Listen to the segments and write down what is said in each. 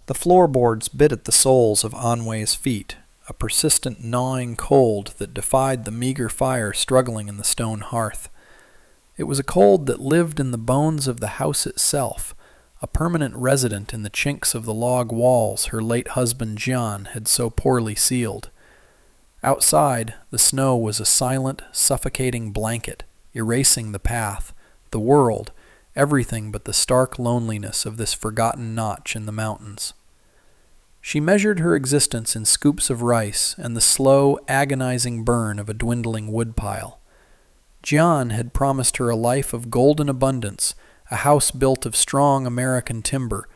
The floorboards bit at the soles of Anwei's feet, a persistent gnawing cold that defied the meager fire struggling in the stone hearth. It was a cold that lived in the bones of the house itself, a permanent resident in the chinks of the log walls her late husband Gian had so poorly sealed. Outside, the snow was a silent, suffocating blanket, erasing the path, the world, everything but the stark loneliness of this forgotten notch in the mountains. She measured her existence in scoops of rice and the slow, agonizing burn of a dwindling woodpile. Gian had promised her a life of golden abundance, a house built of strong American timber,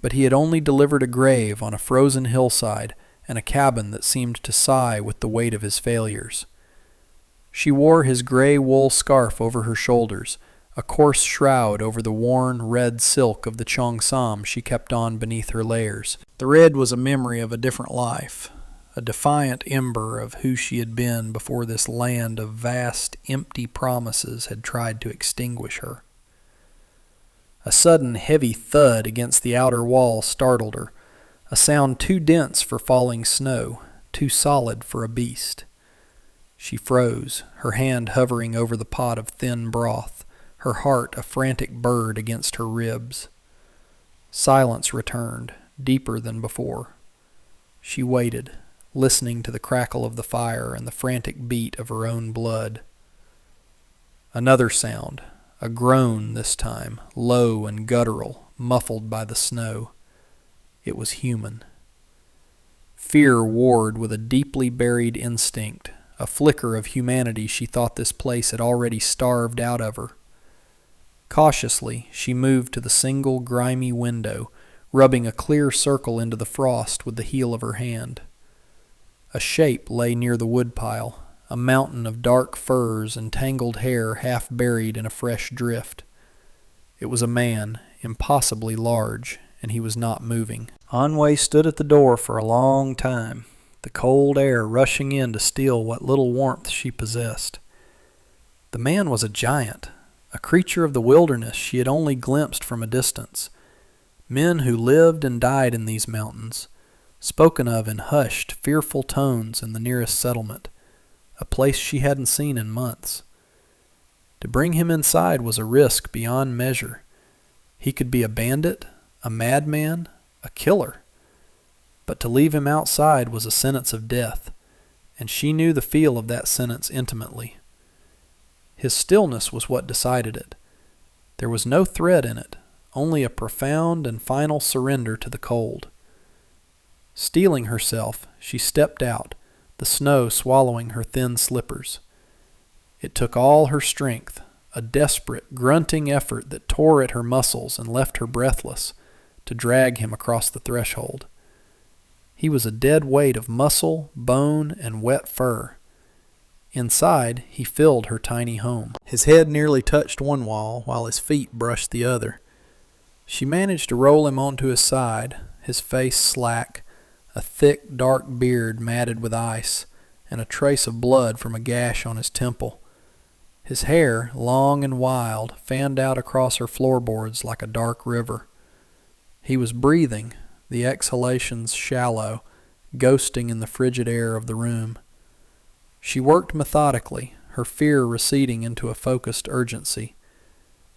but he had only delivered a grave on a frozen hillside and a cabin that seemed to sigh with the weight of his failures. She wore his gray wool scarf over her shoulders, a coarse shroud over the worn red silk of the cheongsam she kept on beneath her layers. The red was a memory of a different life, a defiant ember of who she had been before this land of vast, empty promises had tried to extinguish her. A sudden, heavy thud against the outer wall startled her, a sound too dense for falling snow, too solid for a beast. She froze, her hand hovering over the pot of thin broth, her heart a frantic bird against her ribs. Silence returned, deeper than before. She waited, listening to the crackle of the fire and the frantic beat of her own blood. Another sound, a groan this time, low and guttural, muffled by the snow. It was human. Fear warred with a deeply buried instinct, a flicker of humanity she thought this place had already starved out of her. Cautiously, she moved to the single grimy window, rubbing a clear circle into the frost with the heel of her hand. A shape lay near the woodpile, a mountain of dark furs and tangled hair half buried in a fresh drift. It was a man, impossibly large, and he was not moving. Anwei stood at the door for a long time, the cold air rushing in to steal what little warmth she possessed. The man was a giant, a creature of the wilderness she had only glimpsed from a distance. Men who lived and died in these mountains, spoken of in hushed, fearful tones in the nearest settlement, a place she hadn't seen in months. To bring him inside was a risk beyond measure. He could be a bandit, a madman, a killer. But to leave him outside was a sentence of death, and she knew the feel of that sentence intimately. His stillness was what decided it. There was no threat in it, only a profound and final surrender to the cold. Steeling herself, she stepped out, the snow swallowing her thin slippers. It took all her strength, a desperate, grunting effort that tore at her muscles and left her breathless, to drag him across the threshold. He was a dead weight of muscle, bone, and wet fur. Inside, he filled her tiny home. His head nearly touched one wall, while his feet brushed the other. She managed to roll him onto his side, his face slack, a thick, dark beard matted with ice, and a trace of blood from a gash on his temple. His hair, long and wild, fanned out across her floorboards like a dark river. He was breathing, the exhalations shallow, ghosting in the frigid air of the room. She worked methodically, her fear receding into a focused urgency.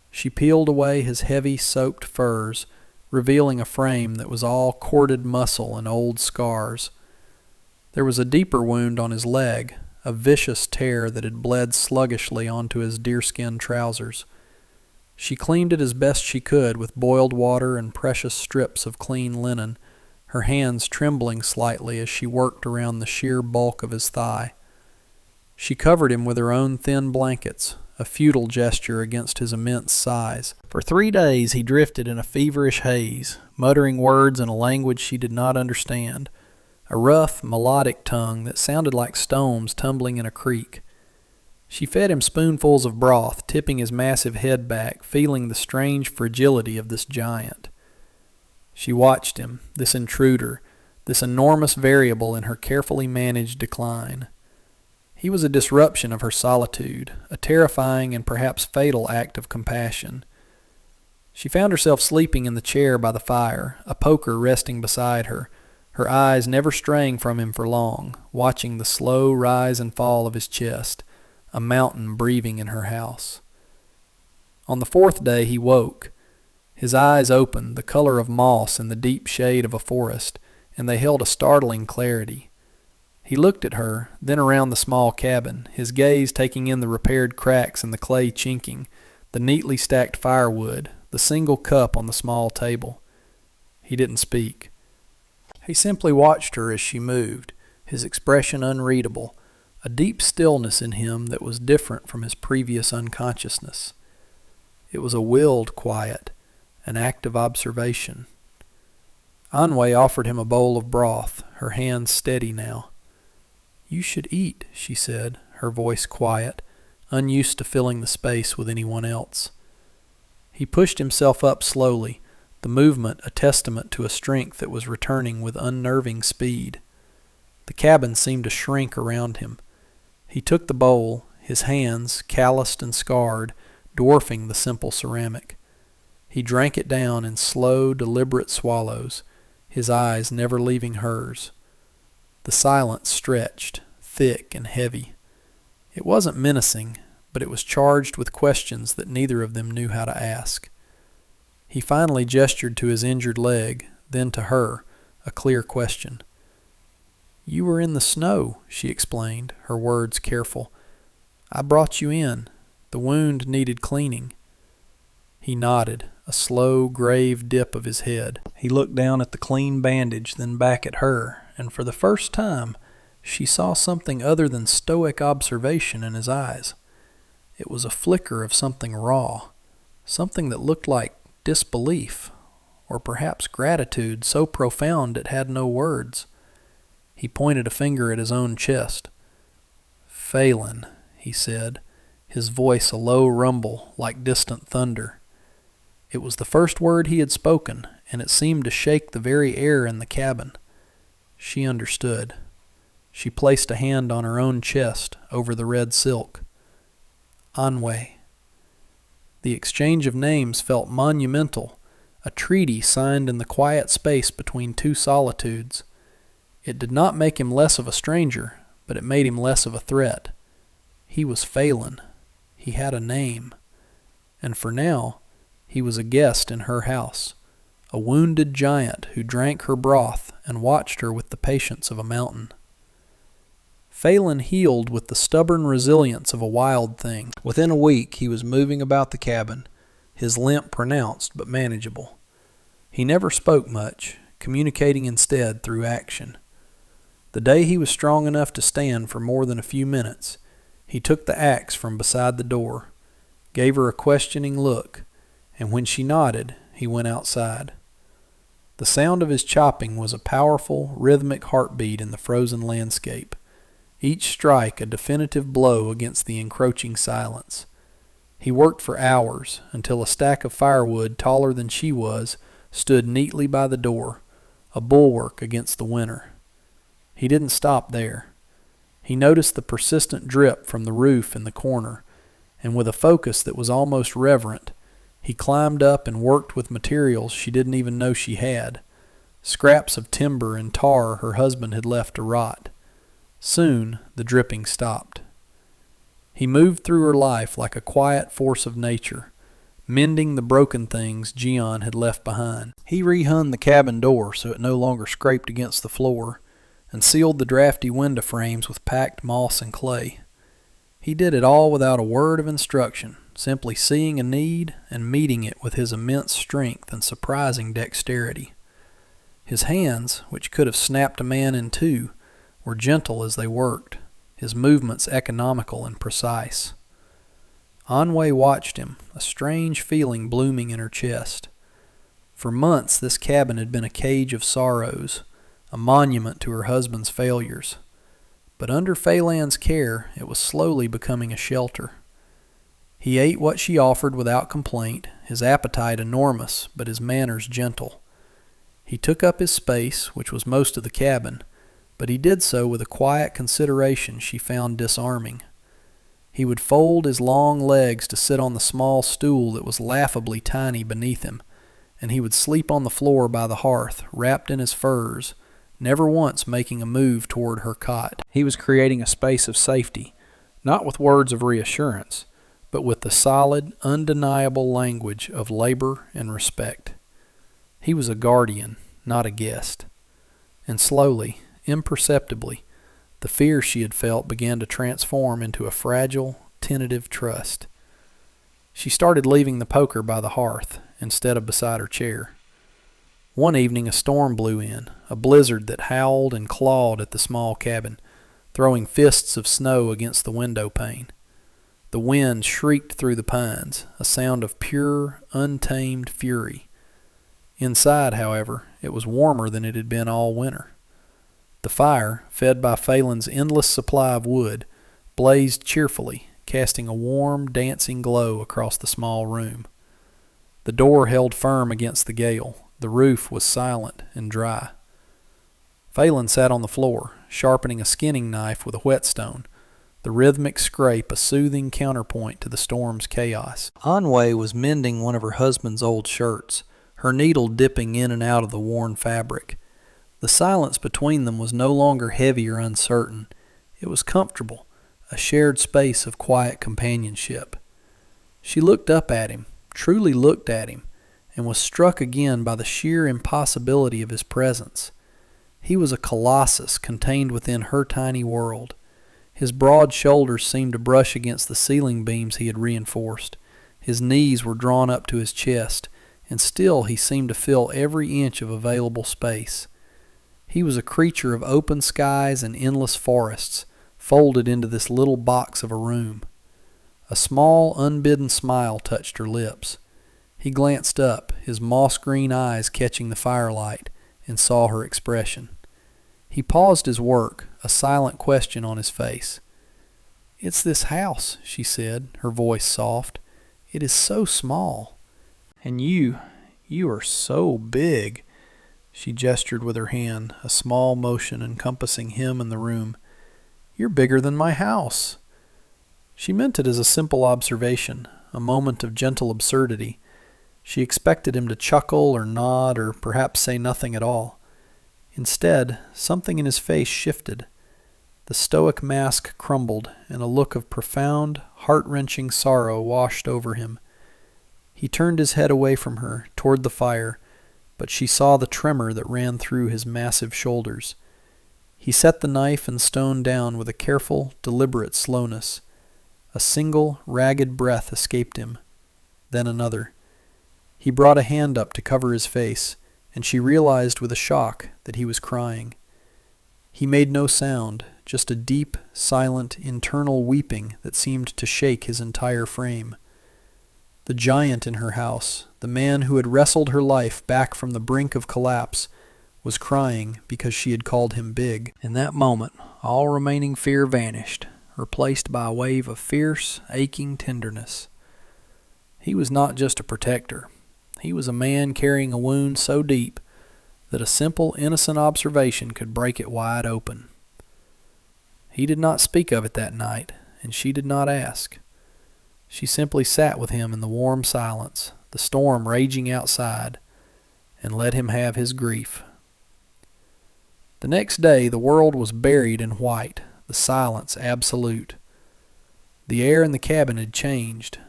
She peeled away his heavy, soaked furs, revealing a frame that was all corded muscle and old scars. There was a deeper wound on his leg, a vicious tear that had bled sluggishly onto his deerskin trousers. She cleaned it as best she could with boiled water and precious strips of clean linen, her hands trembling slightly as she worked around the sheer bulk of his thigh. She covered him with her own thin blankets, a futile gesture against his immense size. For 3 days he drifted in a feverish haze, muttering words in a language she did not understand, a rough, melodic tongue that sounded like stones tumbling in a creek. She fed him spoonfuls of broth, tipping his massive head back, feeling the strange fragility of this giant. She watched him, this intruder, this enormous variable in her carefully managed decline. He was a disruption of her solitude, a terrifying and perhaps fatal act of compassion. She found herself sleeping in the chair by the fire, a poker resting beside her, her eyes never straying from him for long, watching the slow rise and fall of his chest, a mountain breathing in her house. On the fourth day he woke. His eyes opened, the color of moss in the deep shade of a forest, and they held a startling clarity. He looked at her, then around the small cabin, his gaze taking in the repaired cracks in the clay chinking, the neatly stacked firewood, the single cup on the small table. He didn't speak. He simply watched her as she moved, his expression unreadable, a deep stillness in him that was different from his previous unconsciousness. It was a willed quiet, an act of observation. Anwe offered him a bowl of broth, her hands steady now. "You should eat," she said, her voice quiet, unused to filling the space with anyone else. He pushed himself up slowly, the movement a testament to a strength that was returning with unnerving speed. The cabin seemed to shrink around him. He took the bowl, his hands, calloused and scarred, dwarfing the simple ceramic. He drank it down in slow, deliberate swallows, his eyes never leaving hers. The silence stretched, thick and heavy. It wasn't menacing, but it was charged with questions that neither of them knew how to ask. He finally gestured to his injured leg, then to her, a clear question. "You were in the snow," she explained, her words careful. "I brought you in. The wound needed cleaning." He nodded, a slow, grave dip of his head. He looked down at the clean bandage, then back at her, and for the first time, she saw something other than stoic observation in his eyes. It was a flicker of something raw, something that looked like disbelief, or perhaps gratitude so profound it had no words. He pointed a finger at his own chest. "Phelan," he said, his voice a low rumble like distant thunder. It was the first word he had spoken, and it seemed to shake the very air in the cabin. She understood. She placed a hand on her own chest, over the red silk. "Anwe." The exchange of names felt monumental, a treaty signed in the quiet space between two solitudes. It did not make him less of a stranger, but it made him less of a threat. He was Phelan. He had a name. And for now, he was a guest in her house, a wounded giant who drank her broth and watched her with the patience of a mountain. Phelan healed with the stubborn resilience of a wild thing. Within a week he was moving about the cabin, his limp pronounced but manageable. He never spoke much, communicating instead through action. The day he was strong enough to stand for more than a few minutes, he took the axe from beside the door, gave her a questioning look, and when she nodded, he went outside. The sound of his chopping was a powerful, rhythmic heartbeat in the frozen landscape, each strike a definitive blow against the encroaching silence. He worked for hours, until a stack of firewood taller than she was stood neatly by the door, a bulwark against the winter. He didn't stop there. He noticed the persistent drip from the roof in the corner, and with a focus that was almost reverent, he climbed up and worked with materials she didn't even know she had, scraps of timber and tar her husband had left to rot. Soon the dripping stopped. He moved through her life like a quiet force of nature, mending the broken things Gian had left behind. He rehung the cabin door so it no longer scraped against the floor, and sealed the drafty window frames with packed moss and clay. He did it all without a word of instruction, simply seeing a need and meeting it with his immense strength and surprising dexterity. His hands, which could have snapped a man in two, were gentle as they worked, his movements economical and precise. Anwe watched him, a strange feeling blooming in her chest. For months this cabin had been a cage of sorrows, a monument to her husband's failures. But under Phelan's care, it was slowly becoming a shelter. He ate what she offered without complaint, his appetite enormous, but his manners gentle. He took up his space, which was most of the cabin, but he did so with a quiet consideration she found disarming. He would fold his long legs to sit on the small stool that was laughably tiny beneath him, and he would sleep on the floor by the hearth, wrapped in his furs, never once making a move toward her cot. He was creating a space of safety, not with words of reassurance, but with the solid, undeniable language of labor and respect. He was a guardian, not a guest. And slowly, imperceptibly, the fear she had felt began to transform into a fragile, tentative trust. She started leaving the poker by the hearth instead of beside her chair. One evening a storm blew in, a blizzard that howled and clawed at the small cabin, throwing fists of snow against the window pane. The wind shrieked through the pines, a sound of pure, untamed fury. Inside, however, it was warmer than it had been all winter. The fire, fed by Phelan's endless supply of wood, blazed cheerfully, casting a warm, dancing glow across the small room. The door held firm against the gale. The roof was silent and dry. Phelan sat on the floor, sharpening a skinning knife with a whetstone, the rhythmic scrape a soothing counterpoint to the storm's chaos. Anway was mending one of her husband's old shirts, her needle dipping in and out of the worn fabric. The silence between them was no longer heavy or uncertain. It was comfortable, a shared space of quiet companionship. She looked up at him, truly looked at him, and was struck again by the sheer impossibility of his presence. He was a colossus contained within her tiny world. His broad shoulders seemed to brush against the ceiling beams he had reinforced. His knees were drawn up to his chest, and still he seemed to fill every inch of available space. He was a creature of open skies and endless forests, folded into this little box of a room. A small, unbidden smile touched her lips. He glanced up, his moss-green eyes catching the firelight, and saw her expression. He paused his work, a silent question on his face. "It's this house," she said, her voice soft. "It is so small. And you are so big." She gestured with her hand, a small motion encompassing him and the room. "You're bigger than my house." She meant it as a simple observation, a moment of gentle absurdity. She expected him to chuckle or nod or perhaps say nothing at all. Instead, something in his face shifted. The stoic mask crumbled, and a look of profound, heart-wrenching sorrow washed over him. He turned his head away from her, toward the fire, but she saw the tremor that ran through his massive shoulders. He set the knife and stone down with a careful, deliberate slowness. A single, ragged breath escaped him, then another. He brought a hand up to cover his face, and she realized with a shock that he was crying. He made no sound, just a deep, silent, internal weeping that seemed to shake his entire frame. The giant in her house, the man who had wrestled her life back from the brink of collapse, was crying because she had called him big. In that moment, all remaining fear vanished, replaced by a wave of fierce, aching tenderness. He was not just a protector. He was a man carrying a wound so deep that a simple, innocent observation could break it wide open. He did not speak of it that night, and she did not ask. She simply sat with him in the warm silence, the storm raging outside, and let him have his grief. The next day the world was buried in white, the silence absolute. The air in the cabin had changed.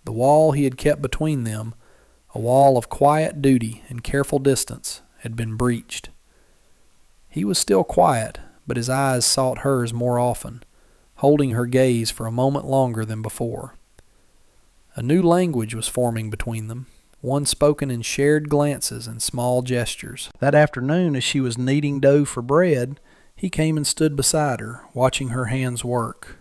The wall he had kept between them, a wall of quiet duty and careful distance, had been breached. He was still quiet, but his eyes sought hers more often, holding her gaze for a moment longer than before. A new language was forming between them, one spoken in shared glances and small gestures. That afternoon, as she was kneading dough for bread, he came and stood beside her, watching her hands work.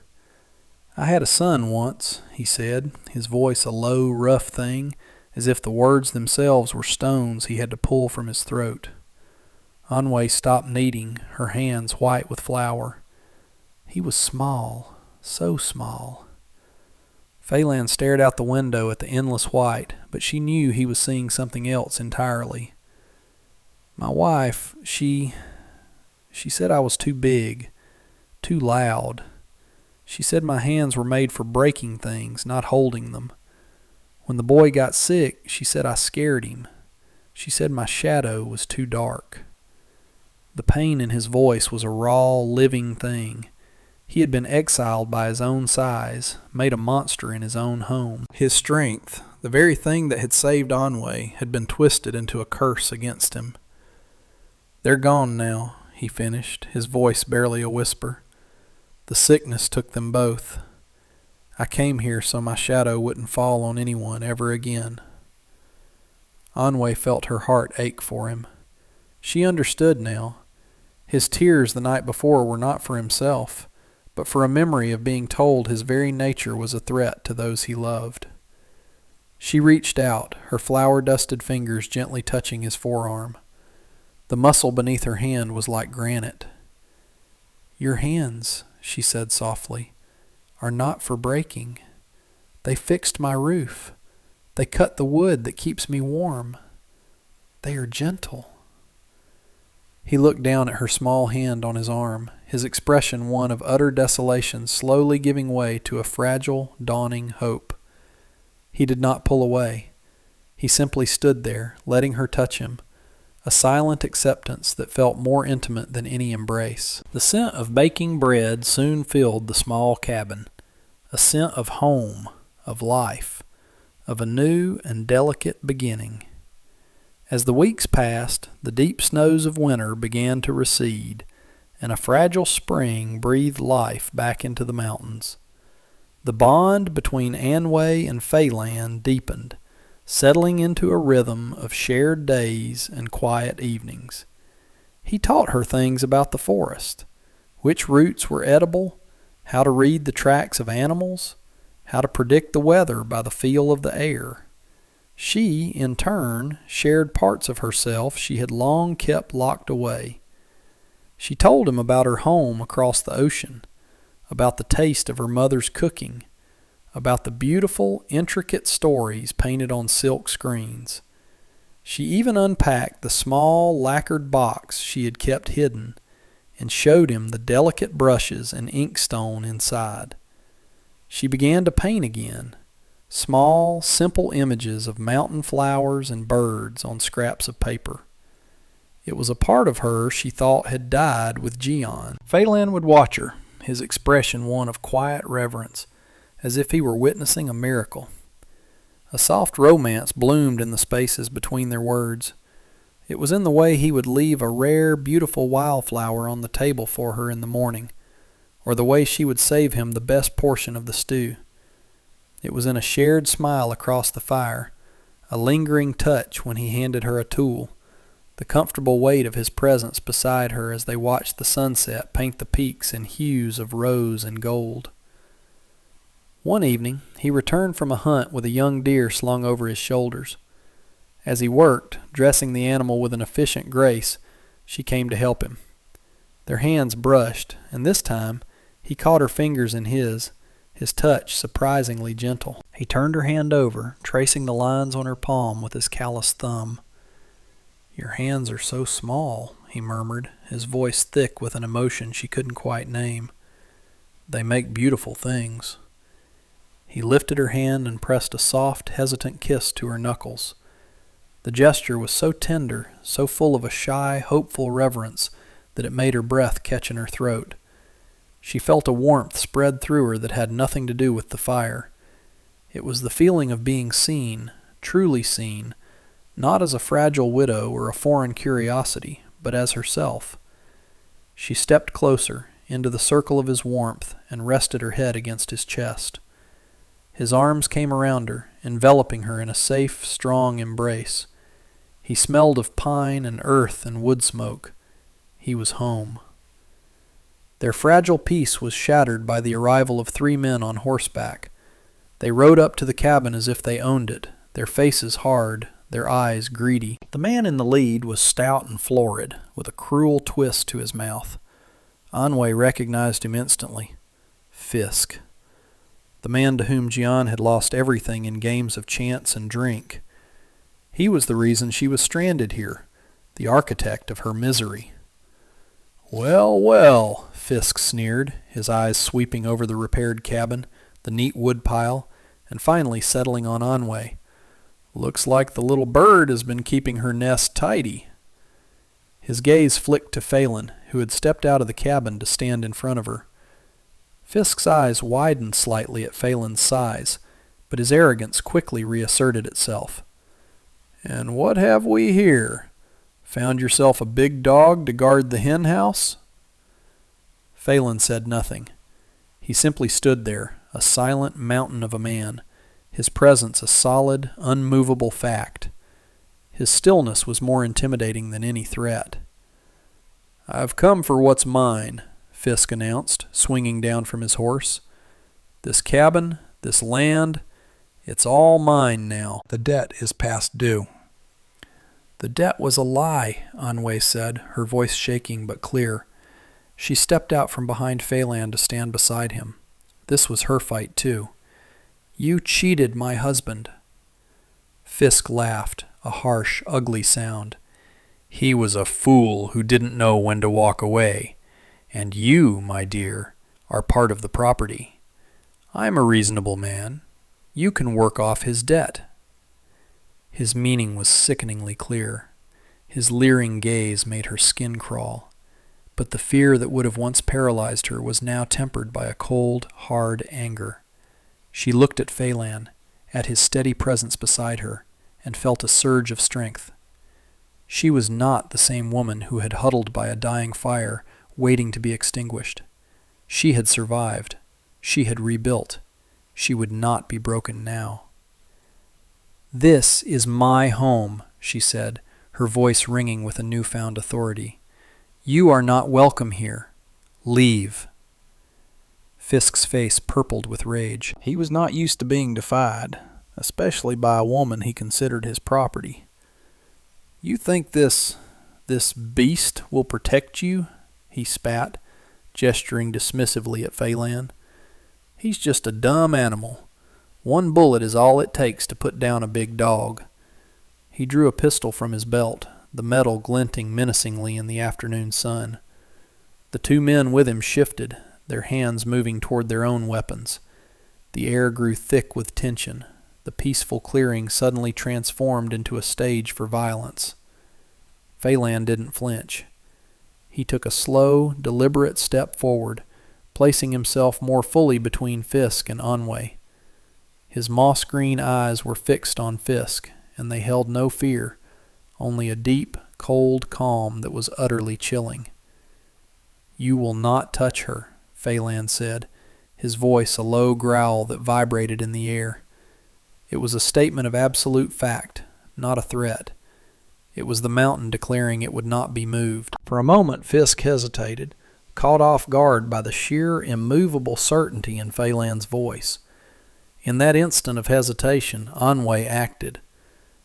"I had a son once," he said, his voice a low, rough thing, as if the words themselves were stones he had to pull from his throat. Anway stopped kneading, her hands white with flour. He was small, so small. Phelan stared out the window at the endless white, but she knew he was seeing something else entirely. "My wife, she said I was too big, too loud. She said my hands were made for breaking things, not holding them. When the boy got sick, she said I scared him. She said my shadow was too dark. The pain in his voice was a raw, living thing. He had been exiled by his own size, made a monster in his own home. His strength, the very thing that had saved Onway, had been twisted into a curse against him. "They're gone now," he finished, his voice barely a whisper. "The sickness took them both. I came here so my shadow wouldn't fall on anyone ever again." Onway felt her heart ache for him. She understood now. His tears the night before were not for himself, but for a memory of being told his very nature was a threat to those he loved. She reached out, her flour-dusted fingers gently touching his forearm. The muscle beneath her hand was like granite. "Your hands," she said softly, "are not for breaking. They fixed my roof. They cut the wood that keeps me warm. They are gentle." He looked down at her small hand on his arm, his expression one of utter desolation slowly giving way to a fragile, dawning hope. He did not pull away. He simply stood there, letting her touch him, a silent acceptance that felt more intimate than any embrace. The scent of baking bread soon filled the small cabin, a scent of home, of life, of a new and delicate beginning. As the weeks passed, the deep snows of winter began to recede, and a fragile spring breathed life back into the mountains. The bond between Anway and Phelan deepened, settling into a rhythm of shared days and quiet evenings. He taught her things about the forest, which roots were edible, how to read the tracks of animals, how to predict the weather by the feel of the air. She, in turn, shared parts of herself she had long kept locked away. She told him about her home across the ocean, about the taste of her mother's cooking, about the beautiful, intricate stories painted on silk screens. She even unpacked the small, lacquered box she had kept hidden and showed him the delicate brushes and inkstone inside. She began to paint again, small, simple images of mountain flowers and birds on scraps of paper. It was a part of her she thought had died with Gian. Phelan would watch her, his expression one of quiet reverence, as if he were witnessing a miracle. A soft romance bloomed in the spaces between their words. It was in the way he would leave a rare, beautiful wildflower on the table for her in the morning, or the way she would save him the best portion of the stew. It was in a shared smile across the fire, a lingering touch when he handed her a tool, the comfortable weight of his presence beside her as they watched the sunset paint the peaks in hues of rose and gold. One evening, he returned from a hunt with a young deer slung over his shoulders. As he worked, dressing the animal with an efficient grace, she came to help him. Their hands brushed, and this time he caught her fingers in his touch surprisingly gentle. He turned her hand over, tracing the lines on her palm with his calloused thumb. "Your hands are so small," he murmured, his voice thick with an emotion she couldn't quite name. "They make beautiful things." He lifted her hand and pressed a soft, hesitant kiss to her knuckles. The gesture was so tender, so full of a shy, hopeful reverence that it made her breath catch in her throat. She felt a warmth spread through her that had nothing to do with the fire. It was the feeling of being seen, truly seen, not as a fragile widow or a foreign curiosity, but as herself. She stepped closer, into the circle of his warmth, and rested her head against his chest. His arms came around her, enveloping her in a safe, strong embrace. He smelled of pine and earth and wood smoke. He was home. Their fragile peace was shattered by the arrival of 3 men on horseback. They rode up to the cabin as if they owned it, their faces hard, their eyes greedy. The man in the lead was stout and florid, with a cruel twist to his mouth. Onway recognized him instantly. Fisk. The man to whom Gian had lost everything in games of chance and drink. He was the reason she was stranded here, the architect of her misery. "Well, well," Fisk sneered, his eyes sweeping over the repaired cabin, the neat wood pile, and finally settling on Onway. "Looks like the little bird has been keeping her nest tidy." His gaze flicked to Phelan, who had stepped out of the cabin to stand in front of her. Fisk's eyes widened slightly at Phelan's size, but his arrogance quickly reasserted itself. "And what have we here? Found yourself a big dog to guard the hen house?" Phelan said nothing. He simply stood there, a silent mountain of a man, his presence a solid, unmovable fact. His stillness was more intimidating than any threat. "I've come for what's mine," Fisk announced, swinging down from his horse. "This cabin, this land, it's all mine now. The debt is past due." "The debt was a lie," Onway said, her voice shaking but clear. She stepped out from behind Phelan to stand beside him. This was her fight, too. "You cheated my husband." Fisk laughed, a harsh, ugly sound. "He was a fool who didn't know when to walk away. And you, my dear, are part of the property. I'm a reasonable man. You can work off his debt." His meaning was sickeningly clear. His leering gaze made her skin crawl. But the fear that would have once paralyzed her was now tempered by a cold, hard anger. She looked at Phelan, at his steady presence beside her, and felt a surge of strength. She was not the same woman who had huddled by a dying fire, waiting to be extinguished. She had survived. She had rebuilt. She would not be broken now. "This is my home," she said, her voice ringing with a newfound authority. "You are not welcome here. Leave." Fisk's face purpled with rage. He was not used to being defied, especially by a woman he considered his property. "You think this beast will protect you?" he spat, gesturing dismissively at Phelan. "He's just a dumb animal. One bullet is all it takes to put down a big dog." He drew a pistol from his belt, the metal glinting menacingly in the afternoon sun. The two men with him shifted, their hands moving toward their own weapons. The air grew thick with tension. The peaceful clearing suddenly transformed into a stage for violence. Phelan didn't flinch. He took a slow, deliberate step forward, placing himself more fully between Fisk and Onway. His moss-green eyes were fixed on Fisk, and they held no fear, only a deep, cold calm that was utterly chilling. "You will not touch her," Phelan said, his voice a low growl that vibrated in the air. It was a statement of absolute fact, not a threat. It was the mountain declaring it would not be moved. For a moment Fisk hesitated, caught off guard by the sheer, immovable certainty in Phelan's voice. In that instant of hesitation, Onway acted.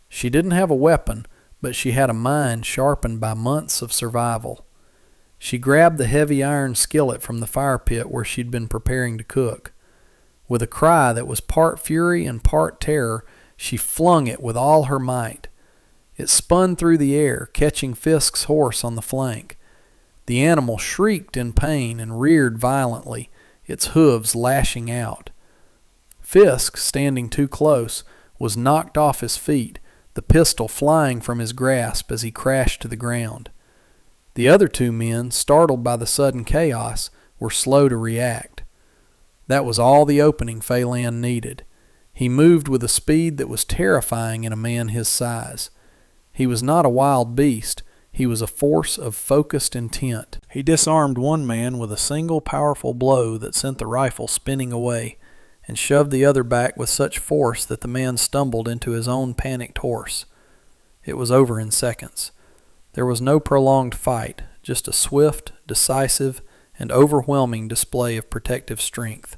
She didn't have a weapon, but she had a mind sharpened by months of survival. She grabbed the heavy iron skillet from the fire pit where she'd been preparing to cook. With a cry that was part fury and part terror, she flung it with all her might. It spun through the air, catching Fisk's horse on the flank. The animal shrieked in pain and reared violently, its hooves lashing out. Fisk, standing too close, was knocked off his feet, the pistol flying from his grasp as he crashed to the ground. The other two men, startled by the sudden chaos, were slow to react. That was all the opening Phelan needed. He moved with a speed that was terrifying in a man his size. He was not a wild beast. He was a force of focused intent. He disarmed one man with a single powerful blow that sent the rifle spinning away, and shoved the other back with such force that the man stumbled into his own panicked horse. It was over in seconds. There was no prolonged fight, just a swift, decisive, and overwhelming display of protective strength.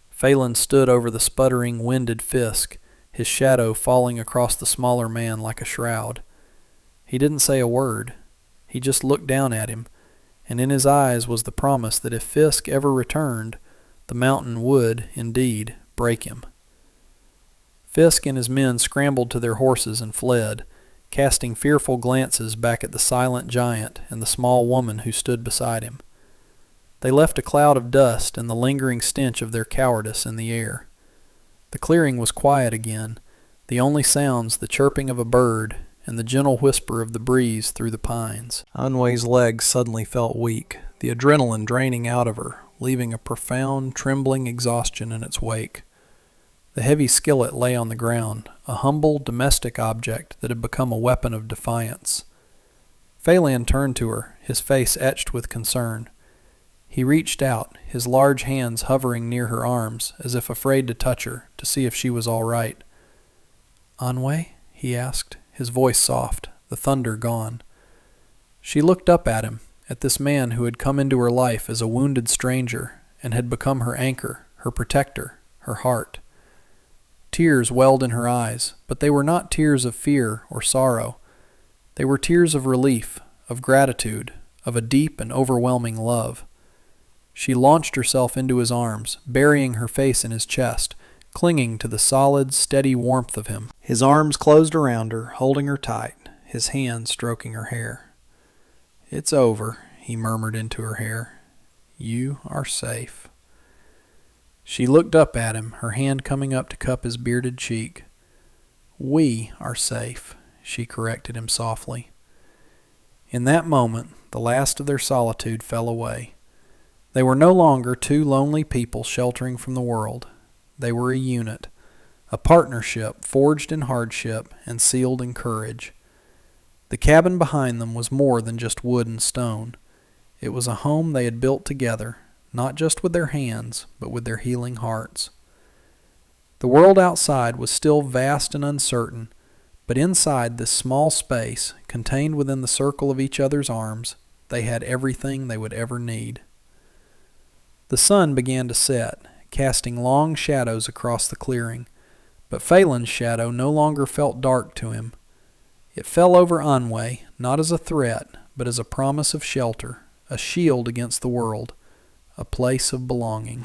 Phelan stood over the sputtering, winded Fisk, his shadow falling across the smaller man like a shroud. He didn't say a word. He just looked down at him, and in his eyes was the promise that if Fisk ever returned, the mountain would, indeed, break him. Fisk and his men scrambled to their horses and fled, casting fearful glances back at the silent giant and the small woman who stood beside him. They left a cloud of dust and the lingering stench of their cowardice in the air. The clearing was quiet again, the only sounds the chirping of a bird and the gentle whisper of the breeze through the pines. Anwei's legs suddenly felt weak, the adrenaline draining out of her, leaving a profound, trembling exhaustion in its wake. The heavy skillet lay on the ground, a humble, domestic object that had become a weapon of defiance. Phelan turned to her, his face etched with concern. He reached out, his large hands hovering near her arms, as if afraid to touch her, to see if she was all right. "Anwei?" he asked, his voice soft, the thunder gone. She looked up at him, at this man who had come into her life as a wounded stranger and had become her anchor, her protector, her heart. Tears welled in her eyes, but they were not tears of fear or sorrow. They were tears of relief, of gratitude, of a deep and overwhelming love. She launched herself into his arms, burying her face in his chest, clinging to the solid, steady warmth of him. His arms closed around her, holding her tight, his hand stroking her hair. "It's over," he murmured into her hair. "You are safe." She looked up at him, her hand coming up to cup his bearded cheek. "We are safe," she corrected him softly. In that moment, the last of their solitude fell away. They were no longer two lonely people sheltering from the world. They were a unit, a partnership forged in hardship and sealed in courage. The cabin behind them was more than just wood and stone. It was a home they had built together, not just with their hands, but with their healing hearts. The world outside was still vast and uncertain, but inside this small space, contained within the circle of each other's arms, they had everything they would ever need. The sun began to set, casting long shadows across the clearing, but Phelan's shadow no longer felt dark to him. It fell over Anwei, not as a threat, but as a promise of shelter, a shield against the world, a place of belonging.